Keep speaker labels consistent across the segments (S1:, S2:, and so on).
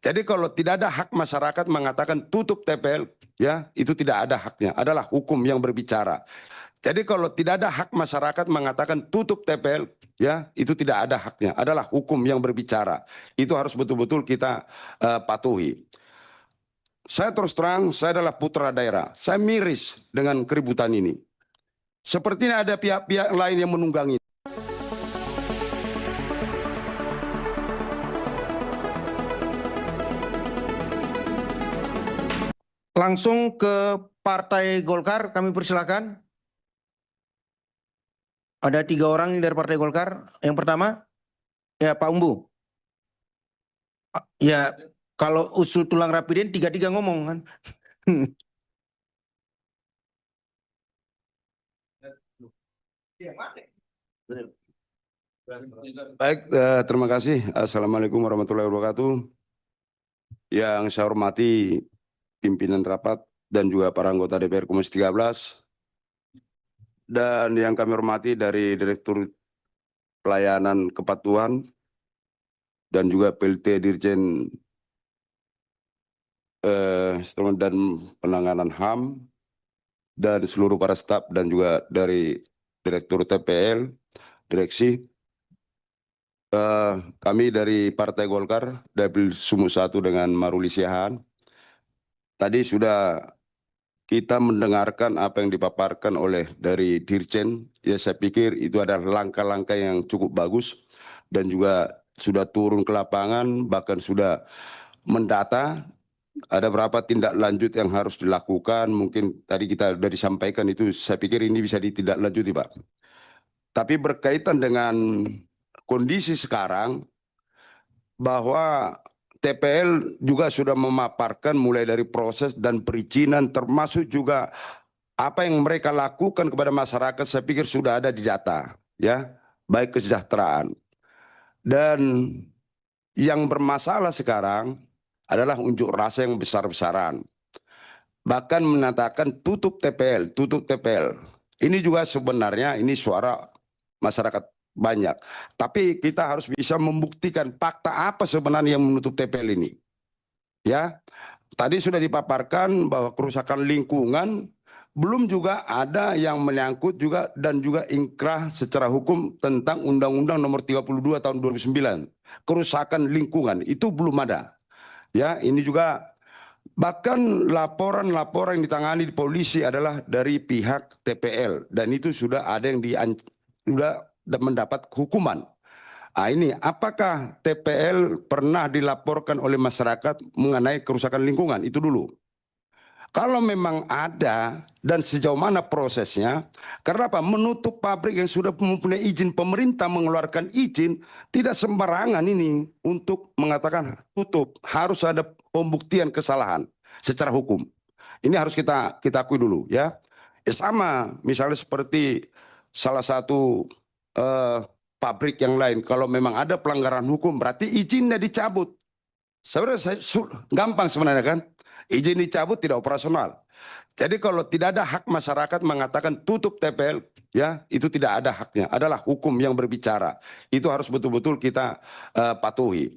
S1: Jadi kalau tidak ada hak masyarakat mengatakan tutup TPL, ya itu tidak ada haknya. Adalah hukum yang berbicara. Jadi kalau tidak ada hak masyarakat mengatakan tutup TPL, ya itu tidak ada haknya. Adalah hukum yang berbicara. Itu harus betul-betul kita patuhi. Saya terus terang, saya adalah putra daerah. Saya miris dengan keributan ini. Sepertinya ada pihak-pihak lain yang menunggangi.
S2: Langsung ke Partai Golkar, kami persilakan. Ada 3 orang dari Partai Golkar. Yang pertama, ya Pak Umbu. Ya, kalau usul tulang rapidin 3-3 ngomong kan.
S1: Baik, terima kasih. Assalamualaikum warahmatullahi wabarakatuh. Yang saya hormati pimpinan rapat dan juga para anggota DPR Komisi 13. Dan yang kami hormati dari Direktur Pelayanan Kepatuhan dan juga PLT Dirjen dan Penanganan HAM dan seluruh para staf dan juga dari Direktur TPL, direksi. Kami dari Partai Golkar, Dapil Sumut 1 dengan Maruli Siahaan. Tadi sudah kita mendengarkan apa yang dipaparkan oleh dari Dirjen. Ya saya pikir itu adalah langkah-langkah yang cukup bagus dan juga sudah turun ke lapangan, bahkan sudah mendata. Ada berapa tindak lanjut yang harus dilakukan, mungkin tadi kita sudah disampaikan itu, saya pikir ini bisa ditindaklanjuti Pak. Tapi berkaitan dengan kondisi sekarang, bahwa TPL juga sudah memaparkan mulai dari proses dan perizinan, termasuk juga apa yang mereka lakukan kepada masyarakat, saya pikir sudah ada di data, ya, baik kesejahteraan. Dan yang bermasalah sekarang adalah unjuk rasa yang besar-besaran. Bahkan menyatakan tutup TPL, tutup TPL. Ini juga sebenarnya ini suara masyarakat banyak. Tapi kita harus bisa membuktikan fakta apa sebenarnya yang menutup TPL ini. Ya, tadi sudah dipaparkan bahwa kerusakan lingkungan, belum juga ada yang menyangkut juga dan juga inkrah secara hukum tentang Undang-Undang Nomor 32 Tahun 2009. Kerusakan lingkungan itu belum ada. Ya, ini juga bahkan laporan-laporan yang ditangani di polisi adalah dari pihak TPL dan itu sudah ada yang sudah mendapat hukuman. Ini apakah TPL pernah dilaporkan oleh masyarakat mengenai kerusakan lingkungan? Itu dulu. Kalau memang ada dan sejauh mana prosesnya, karena apa? Menutup pabrik yang sudah mempunyai izin, pemerintah mengeluarkan izin, tidak sembarangan ini untuk mengatakan tutup. Harus ada pembuktian kesalahan secara hukum. Ini harus kita akui dulu ya. Sama misalnya seperti salah satu pabrik yang lain, kalau memang ada pelanggaran hukum berarti izinnya dicabut. Sebenarnya gampang sebenarnya kan. Izin dicabut tidak operasional. Jadi kalau tidak ada hak masyarakat mengatakan tutup TPL, ya itu tidak ada haknya. Adalah hukum yang berbicara. Itu harus betul-betul kita patuhi.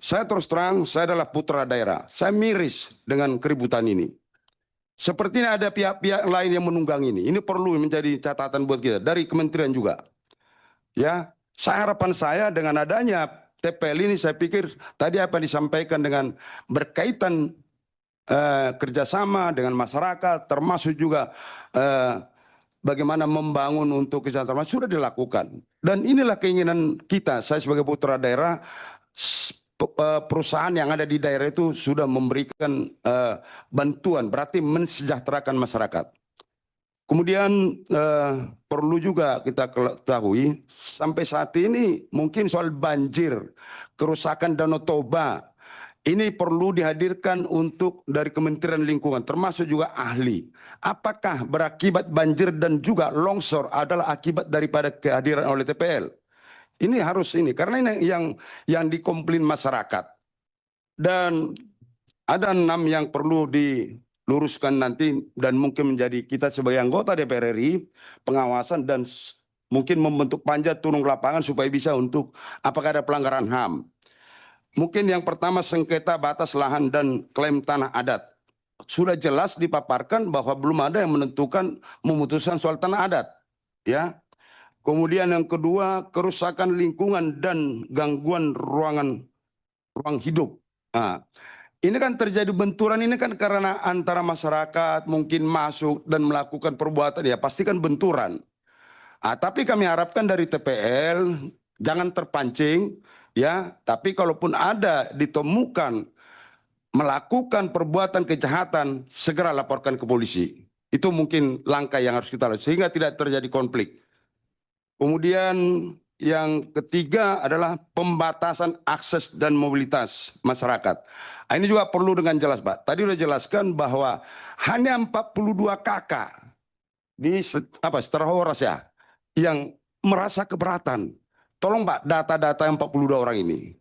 S1: Saya terus terang, saya adalah putra daerah. Saya miris dengan keributan ini. Sepertinya ada pihak-pihak lain yang menunggang ini. Ini perlu menjadi catatan buat kita dari kementerian juga. Ya, harapan saya dengan adanya TPL ini, saya pikir tadi apa yang disampaikan dengan berkaitan kerjasama dengan masyarakat, termasuk juga bagaimana membangun untuk kesejahteraan sudah dilakukan. Dan inilah keinginan kita, saya sebagai putra daerah, perusahaan yang ada di daerah itu sudah memberikan bantuan, berarti mensejahterakan masyarakat. Kemudian perlu juga kita ketahui sampai saat ini mungkin soal banjir, kerusakan Danau Toba, ini perlu dihadirkan untuk dari Kementerian Lingkungan termasuk juga ahli. Apakah berakibat banjir dan juga longsor adalah akibat daripada kehadiran oleh TPL? Ini harus ini karena ini yang dikomplain masyarakat. Dan ada 6 yang perlu diluruskan nanti dan mungkin menjadi kita sebagai anggota DPR RI pengawasan dan mungkin membentuk panja turun ke lapangan supaya bisa untuk apakah ada pelanggaran HAM. mungkin yang pertama sengketa batas lahan dan klaim tanah adat. Sudah jelas dipaparkan bahwa belum ada yang menentukan memutuskan soal tanah adat. Ya. Kemudian yang kedua, kerusakan lingkungan dan gangguan ruang hidup. Nah, ini kan terjadi benturan ini kan karena antara masyarakat mungkin masuk dan melakukan perbuatan, ya pasti kan benturan. Tapi kami harapkan dari TPL jangan terpancing, ya. Tapi kalaupun ada ditemukan melakukan perbuatan kejahatan, segera laporkan ke polisi. Itu mungkin langkah yang harus kita lakukan sehingga tidak terjadi konflik. Kemudian yang ketiga adalah pembatasan akses dan mobilitas masyarakat. Ini juga perlu dengan jelas, Pak. Tadi sudah jelaskan bahwa hanya 42 kakak di Setara Horas ya yang merasa keberatan. Tolong Pak, data-data yang 42 orang ini.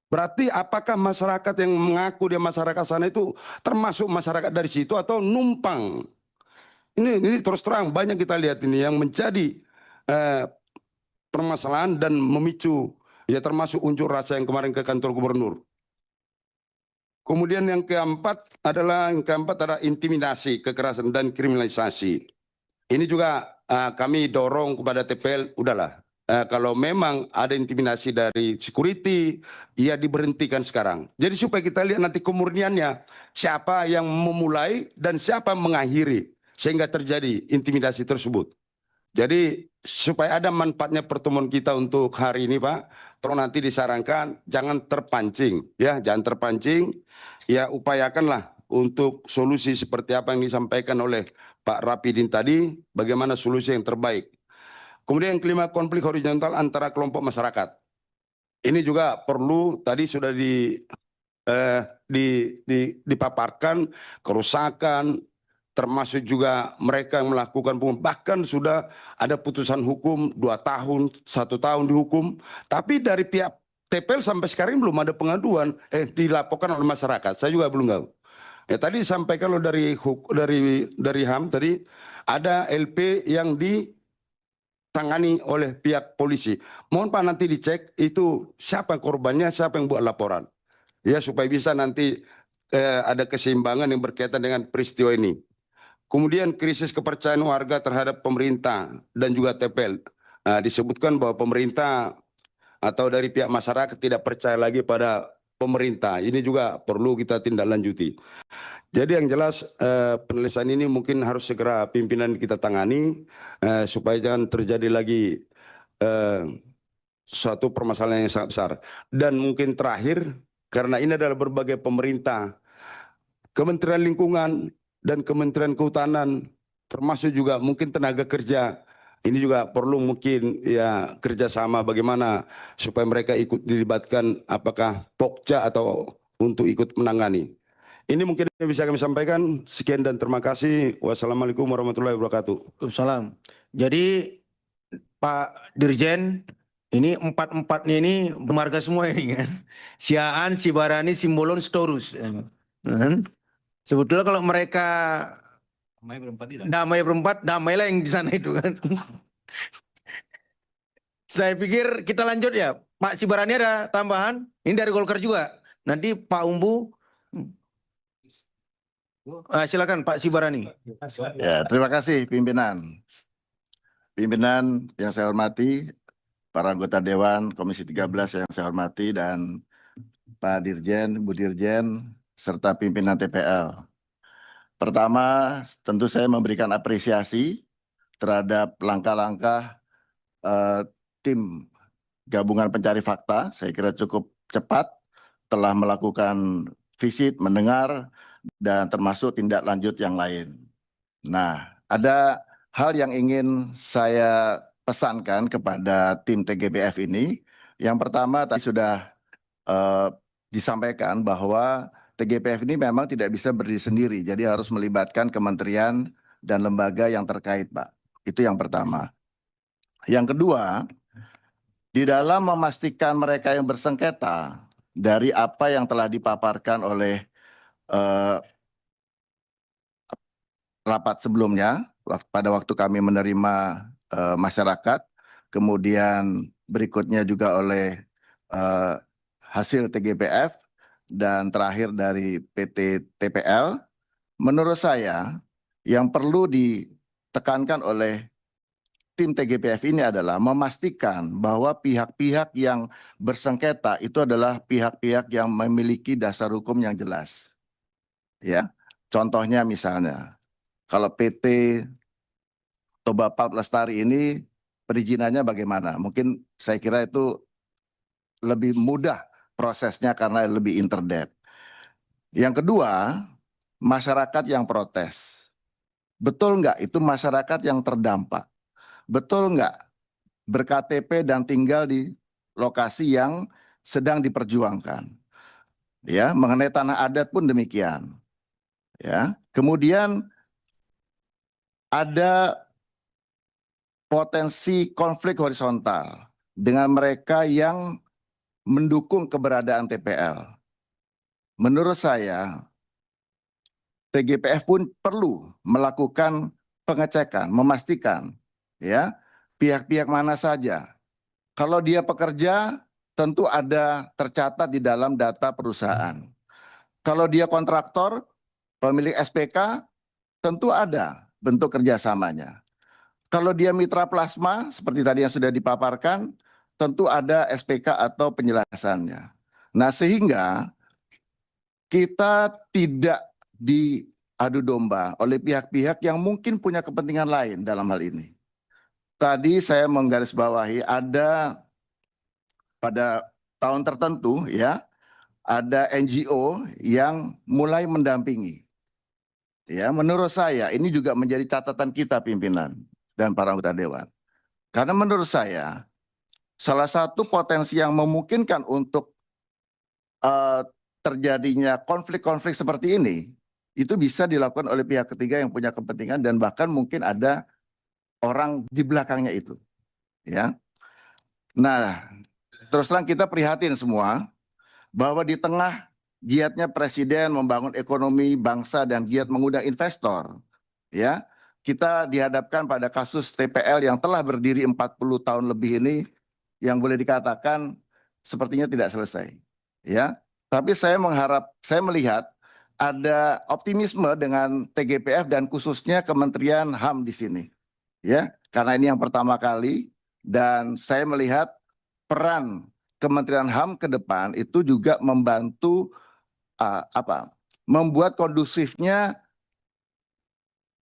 S1: Berarti apakah masyarakat yang mengaku dia masyarakat sana itu termasuk masyarakat dari situ atau numpang? Ini terus terang banyak kita lihat ini yang menjadi permasalahan dan memicu, ya termasuk unjuk rasa yang kemarin ke kantor gubernur. Kemudian yang keempat adalah intimidasi, kekerasan dan kriminalisasi. Ini juga kami dorong kepada TPL, udahlah. Kalau memang ada intimidasi dari security, ya diberhentikan sekarang. Jadi supaya kita lihat nanti kemurniannya, siapa yang memulai dan siapa mengakhiri, sehingga terjadi intimidasi tersebut. Jadi supaya ada manfaatnya pertemuan kita untuk hari ini Pak, tolong nanti disarankan jangan terpancing, ya jangan terpancing, ya upayakanlah untuk solusi seperti apa yang disampaikan oleh Pak Rapidin tadi, bagaimana solusi yang terbaik. Kemudian yang kelima, konflik horizontal antara kelompok masyarakat. Ini juga perlu, tadi sudah dipaparkan kerusakan, termasuk juga mereka yang melakukan bahkan sudah ada putusan hukum 2 tahun, 1 tahun dihukum. Tapi dari pihak TPL sampai sekarang belum ada pengaduan, dilaporkan oleh masyarakat. Saya juga belum tahu. Ya tadi disampaikan loh dari HAM tadi ada LP yang ditangani oleh pihak polisi. Mohon Pak nanti dicek itu siapa korbannya, siapa yang buat laporan. Ya supaya bisa nanti ada keseimbangan yang berkaitan dengan peristiwa ini. Kemudian krisis kepercayaan warga terhadap pemerintah dan juga TPL. Disebutkan bahwa pemerintah atau dari pihak masyarakat tidak percaya lagi pada pemerintah. Ini juga perlu kita tindak lanjuti. Jadi yang jelas penulisan ini mungkin harus segera pimpinan kita tangani supaya jangan terjadi lagi suatu permasalahan yang sangat besar. Dan mungkin terakhir, karena ini adalah berbagai pemerintah, Kementerian Lingkungan dan Kementerian Kehutanan, termasuk juga mungkin tenaga kerja, ini juga perlu mungkin ya kerjasama bagaimana supaya mereka ikut dilibatkan apakah Pokja atau untuk ikut menangani. Ini mungkin yang bisa kami sampaikan. Sekian dan terima kasih. Wassalamualaikum warahmatullahi wabarakatuh.
S2: Waalaikumsalam. Jadi Pak Dirjen, ini empat-empatnya ini marga semua ini kan. Siaan, Sibarani, Simbolon, Storus. Kan? Sebetulnya kalau mereka damai berempat, damailah yang di sana itu kan. Saya pikir kita lanjut ya. Pak Sibarani ada tambahan? Ini dari Golkar juga. Nanti Pak Umbu. Silakan Pak Sibarani.
S3: Ya, terima kasih pimpinan. Pimpinan yang saya hormati, para anggota Dewan Komisi 13 yang saya hormati, dan Pak Dirjen, Bu Dirjen, serta pimpinan TPL. Pertama, tentu saya memberikan apresiasi terhadap langkah-langkah tim gabungan pencari fakta. Saya kira cukup cepat, telah melakukan visit, mendengar, dan termasuk tindak lanjut yang lain. Nah, ada hal yang ingin saya pesankan kepada tim TGPF ini. Yang pertama tadi sudah disampaikan bahwa TGPF ini memang tidak bisa berdiri sendiri, jadi harus melibatkan kementerian dan lembaga yang terkait, Pak. Itu yang pertama. Yang kedua, di dalam memastikan mereka yang bersengketa dari apa yang telah dipaparkan oleh rapat sebelumnya, pada waktu kami menerima masyarakat, kemudian berikutnya juga oleh hasil TGPF dan terakhir dari PT TPL, menurut saya yang perlu ditekankan oleh tim TGPF ini adalah memastikan bahwa pihak-pihak yang bersengketa itu adalah pihak-pihak yang memiliki dasar hukum yang jelas. Ya, contohnya misalnya kalau PT Toba Pulp Lestari ini perizinannya bagaimana? Mungkin saya kira itu lebih mudah prosesnya karena lebih interdep. Yang kedua, masyarakat yang protes. Betul nggak itu masyarakat yang terdampak? Betul nggak ber-KTP dan tinggal di lokasi yang sedang diperjuangkan? Ya, mengenai tanah adat pun demikian. Ya, kemudian ada potensi konflik horizontal dengan mereka yang mendukung keberadaan TPL. Menurut saya, TGPF pun perlu melakukan pengecekan, memastikan ya pihak-pihak mana saja. Kalau dia pekerja, tentu ada tercatat di dalam data perusahaan. Kalau dia kontraktor, pemilik SPK, tentu ada bentuk kerjasamanya. Kalau dia mitra plasma, seperti tadi yang sudah dipaparkan, tentu ada SPK atau penjelasannya. Nah, sehingga kita tidak diadu domba oleh pihak-pihak yang mungkin punya kepentingan lain dalam hal ini. Tadi saya menggarisbawahi ada pada tahun tertentu ya, ada NGO yang mulai mendampingi. Ya, menurut saya ini juga menjadi catatan kita pimpinan dan para anggota dewan. Karena menurut saya salah satu potensi yang memungkinkan untuk terjadinya konflik-konflik seperti ini itu bisa dilakukan oleh pihak ketiga yang punya kepentingan dan bahkan mungkin ada orang di belakangnya itu. Ya. Nah, terus terang kita prihatin semua bahwa di tengah giatnya presiden membangun ekonomi bangsa dan giat mengundang investor, ya, kita dihadapkan pada kasus TPL yang telah berdiri 40 tahun lebih ini yang boleh dikatakan sepertinya tidak selesai. Ya, tapi saya melihat ada optimisme dengan TGPF dan khususnya Kementerian HAM di sini. Ya, karena ini yang pertama kali dan saya melihat peran Kementerian HAM ke depan itu juga membantu membuat kondusifnya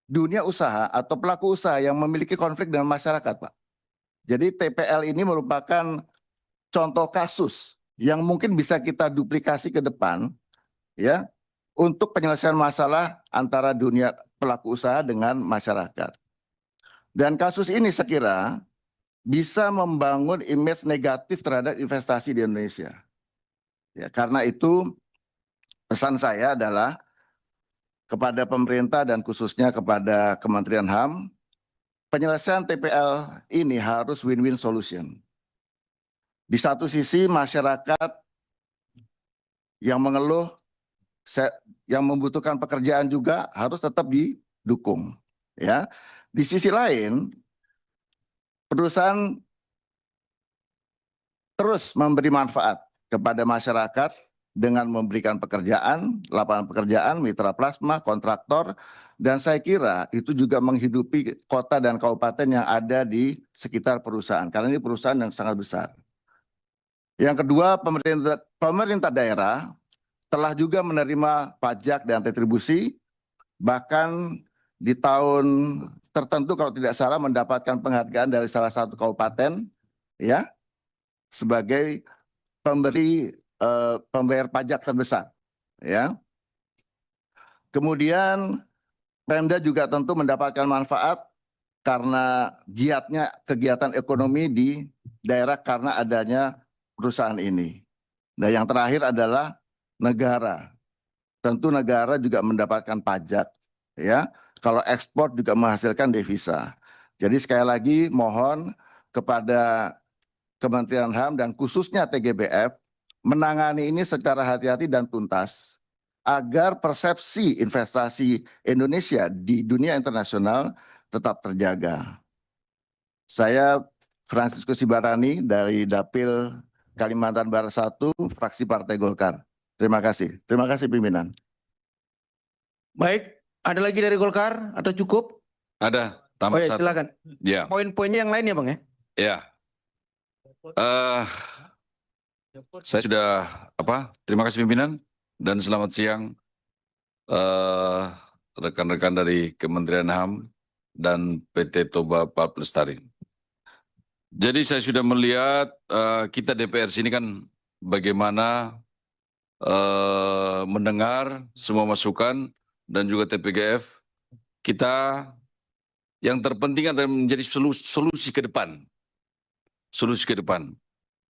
S3: dunia usaha atau pelaku usaha yang memiliki konflik dengan masyarakat, Pak. Jadi TPL ini merupakan contoh kasus yang mungkin bisa kita duplikasi ke depan ya untuk penyelesaian masalah antara dunia pelaku usaha dengan masyarakat. Dan kasus ini saya kira bisa membangun image negatif terhadap investasi di Indonesia. Ya, karena itu pesan saya adalah kepada pemerintah dan khususnya kepada Kementerian HAM, penyelesaian TPL ini harus win-win solution. Di satu sisi masyarakat yang mengeluh, yang membutuhkan pekerjaan juga harus tetap didukung. Ya, di sisi lain perusahaan terus memberi manfaat kepada masyarakat dengan memberikan pekerjaan, lapangan pekerjaan, mitra plasma, kontraktor, dan saya kira itu juga menghidupi kota dan kabupaten yang ada di sekitar perusahaan, karena ini perusahaan yang sangat besar. Yang kedua, pemerintah daerah telah juga menerima pajak dan retribusi, bahkan di tahun tertentu kalau tidak salah mendapatkan penghargaan dari salah satu kabupaten, ya, sebagai pembayar pajak terbesar, ya. Kemudian Pemda juga tentu mendapatkan manfaat karena giatnya kegiatan ekonomi di daerah karena adanya perusahaan ini. Nah, yang terakhir adalah negara. Tentu negara juga mendapatkan pajak, ya. Kalau ekspor juga menghasilkan devisa. Jadi sekali lagi mohon kepada Kementerian HAM dan khususnya TGPF menangani ini secara hati-hati dan tuntas agar persepsi investasi Indonesia di dunia internasional tetap terjaga. Saya Francisco Sibarani dari Dapil Kalimantan Barat 1, fraksi Partai Golkar. Terima kasih. Terima kasih pimpinan.
S2: Baik, ada lagi dari Golkar atau cukup?
S4: Ada
S2: Oh
S4: tambah
S2: ya,
S4: satu.
S2: silakan.
S4: Ya,
S2: Poin-poinnya yang lain ya, Bang ya?
S4: ya. Saya sudah Terima kasih pimpinan dan selamat siang rekan-rekan dari Kementerian HAM dan PT Toba Pulp Lestari. Jadi saya sudah melihat kita DPR sini kan bagaimana mendengar semua masukan dan juga TPGF kita yang terpenting adalah menjadi solusi ke depan. Solusi ke depan.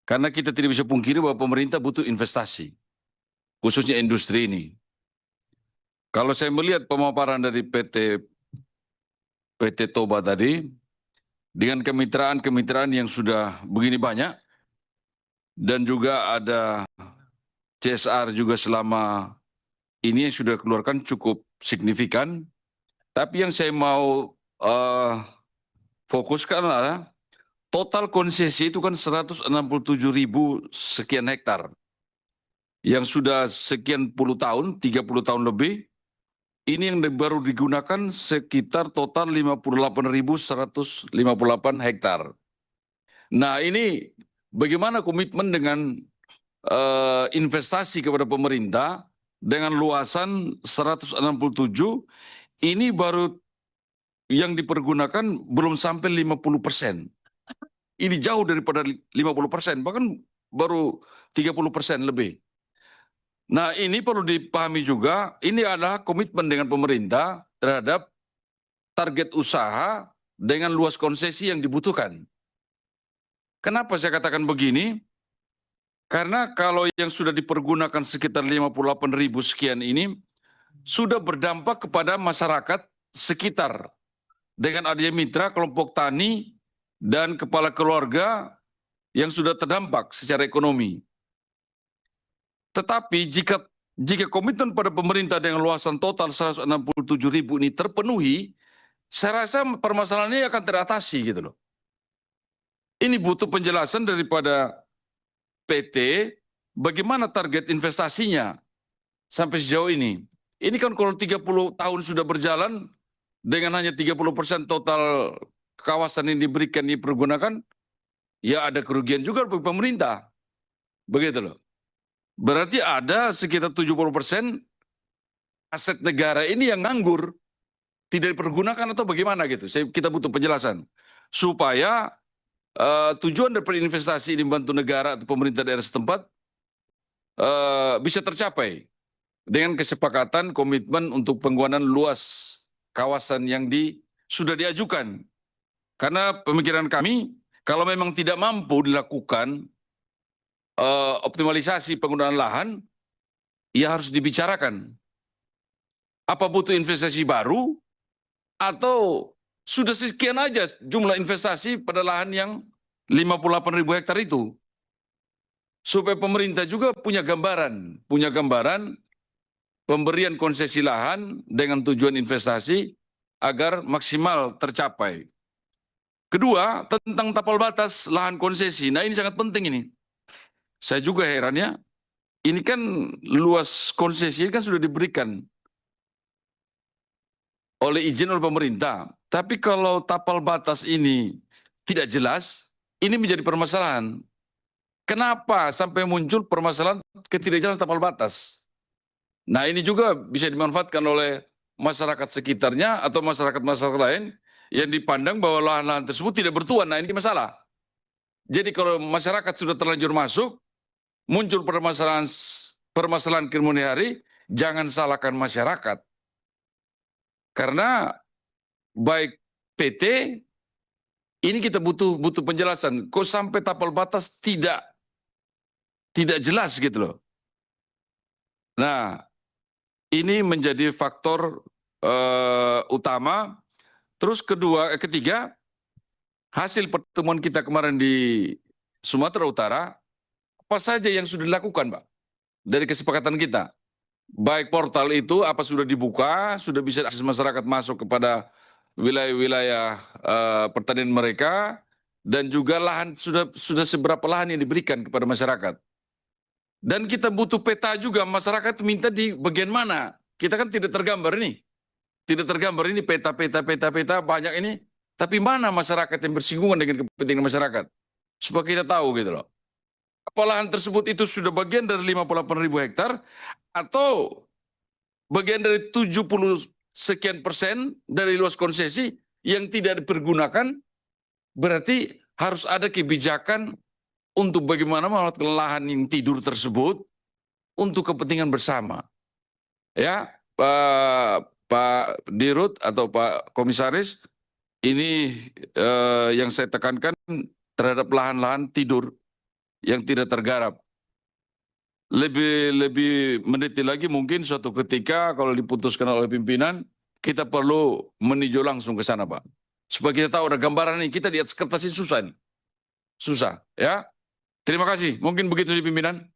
S4: Karena kita tidak bisa pungkiri bahwa pemerintah butuh investasi, khususnya industri ini. Kalau saya melihat pemaparan dari PT Toba tadi, dengan kemitraan-kemitraan yang sudah begini banyak, dan juga ada CSR juga selama ini yang sudah keluarkan cukup signifikan. Tapi yang saya mau fokuskan adalah total konsesi itu kan 167.000 sekian hektar. Yang sudah sekian puluh tahun, 30 tahun lebih, ini yang baru digunakan sekitar total 58.158 hektar. Nah ini bagaimana komitmen dengan investasi kepada pemerintah dengan luasan 167, ini baru yang dipergunakan belum sampai 50%. Ini jauh daripada 50%, bahkan baru 30% lebih. Nah ini perlu dipahami juga, ini adalah komitmen dengan pemerintah terhadap target usaha dengan luas konsesi yang dibutuhkan. Kenapa saya katakan begini? Karena kalau yang sudah dipergunakan sekitar 58.000 sekian ini, sudah berdampak kepada masyarakat sekitar. Dengan adanya mitra, kelompok tani, dan kepala keluarga yang sudah terdampak secara ekonomi. Tetapi jika komitmen pada pemerintah dengan luasan total 167.000 ini terpenuhi, saya rasa permasalahannya akan teratasi gitu loh. Ini butuh penjelasan daripada PT, bagaimana target investasinya sampai sejauh ini. Ini kan kalau 30 tahun sudah berjalan, dengan hanya 30% total kawasan yang diberikan, dipergunakan, ya ada kerugian juga bagi pemerintah. Begitu loh. Berarti ada sekitar 70% aset negara ini yang nganggur, tidak dipergunakan atau bagaimana gitu. Kita butuh penjelasan. Supaya tujuan dari investasi ini membantu negara atau pemerintah daerah setempat bisa tercapai dengan kesepakatan komitmen untuk penggunaan luas kawasan yang sudah diajukan. Karena pemikiran kami, kalau memang tidak mampu dilakukan optimalisasi penggunaan lahan, ya harus dibicarakan. Apa butuh investasi baru, atau sudah sekian aja jumlah investasi pada lahan yang 58.000 hektar itu. Supaya pemerintah juga punya gambaran pemberian konsesi lahan dengan tujuan investasi agar maksimal tercapai. Kedua, tentang tapal batas lahan konsesi. Nah ini sangat penting ini. Saya juga heran ya, ini kan luas konsesi kan sudah diberikan oleh izin oleh pemerintah. Tapi kalau tapal batas ini tidak jelas, ini menjadi permasalahan. Kenapa sampai muncul permasalahan ketidakjelasan tapal batas? Nah ini juga bisa dimanfaatkan oleh masyarakat sekitarnya atau masyarakat-masyarakat lain yang dipandang bahwa lahan-lahan tersebut tidak bertuan. Nah ini masalah. Jadi kalau masyarakat sudah terlanjur masuk, muncul permasalahan kemudian hari, jangan salahkan masyarakat. Karena baik PT, ini kita butuh penjelasan. Kok sampai tapal batas tidak jelas gitu loh. Nah, ini menjadi faktor utama. Terus ketiga, hasil pertemuan kita kemarin di Sumatera Utara, apa saja yang sudah dilakukan, Pak? Dari kesepakatan kita. Baik portal itu apa sudah dibuka, sudah bisa akses masyarakat masuk kepada wilayah-wilayah pertanian mereka, dan juga lahan sudah seberapa lahan yang diberikan kepada masyarakat. Dan kita butuh peta juga, masyarakat minta di bagian mana. Kita kan tidak tergambar ini. Tidak tergambar ini peta banyak ini. Tapi mana masyarakat yang bersinggungan dengan kepentingan masyarakat? Supaya kita tahu gitu loh. Apa lahan tersebut itu sudah bagian dari 58.000 hektar atau bagian dari 70 sekian persen dari luas konsesi yang tidak dipergunakan, berarti harus ada kebijakan untuk bagaimana memanfaatkan lahan yang tidur tersebut untuk kepentingan bersama. Ya, Pak Dirut atau Pak Komisaris, ini yang saya tekankan terhadap lahan-lahan tidur yang tidak tergarap. Lebih mendetail lagi mungkin suatu ketika kalau diputuskan oleh pimpinan, kita perlu meninjau langsung ke sana, Pak. Supaya kita tahu ada gambaran ini, kita di atas kertas ini susah nih. Susah, ya. Terima kasih. Mungkin begitu di pimpinan.